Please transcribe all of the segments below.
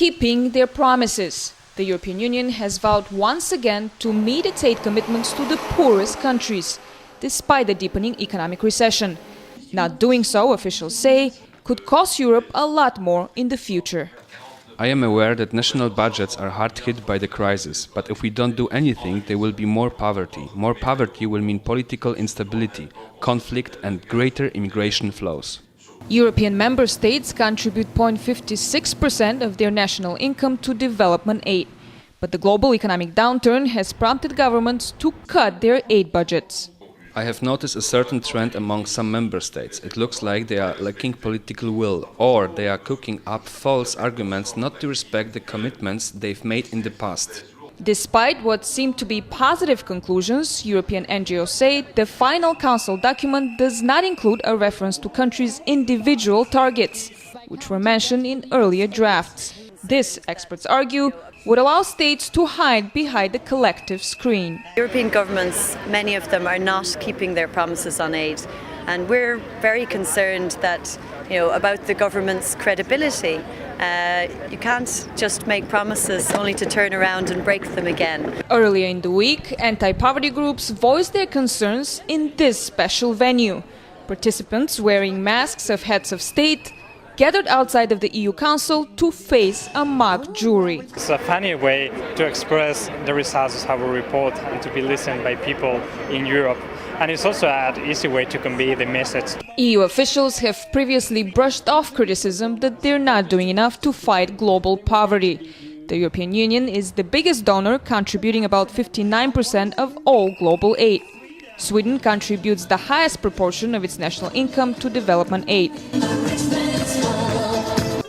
keeping their promises. The European Union has vowed once again to meet its aid commitments to the poorest countries, despite the deepening economic recession. Not doing so, officials say, could cost Europe a lot more in the future. I am aware that national budgets are hard hit by the crisis, but if we don't do anything, there will be more poverty. More poverty will mean political instability, conflict and greater immigration flows. European member states contribute 0.56% of their national income to development aid. But the global economic downturn has prompted governments to cut their aid budgets. I have noticed a certain trend among some member states. It looks like they are lacking political will, or they are cooking up false arguments not to respect the commitments they've made in the past. Despite what seem to be positive conclusions, European NGOs say the final Council document does not include a reference to countries' individual targets, which were mentioned in earlier drafts. This, experts argue, would allow states to hide behind the collective screen. European governments, many of them, are not keeping their promises on aid. And we're very concerned that, about the government's credibility. You can't just make promises only to turn around and break them again. Earlier in the week, anti-poverty groups voiced their concerns in this special venue. Participants wearing masks of heads of state gathered outside of the EU Council to face a mock jury. It's a funny way to express the results of our report and to be listened by people in Europe. And it's also an easy way to convey the message. EU officials have previously brushed off criticism that they're not doing enough to fight global poverty. The European Union is the biggest donor, contributing about 59% of all global aid. Sweden contributes the highest proportion of its national income to development aid,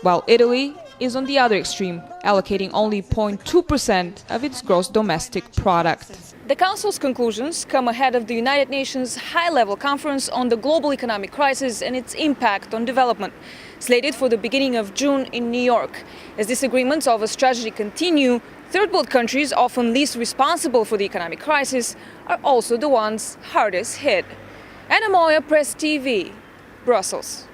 while Italy is on the other extreme, allocating only 0.2% of its gross domestic product. The Council's conclusions come ahead of the United Nations high-level conference on the global economic crisis and its impact on development, slated for the beginning of June in New York. As disagreements over strategy continue, third world countries, often least responsible for the economic crisis, are also the ones hardest hit. Anna Moya, Press TV, Brussels.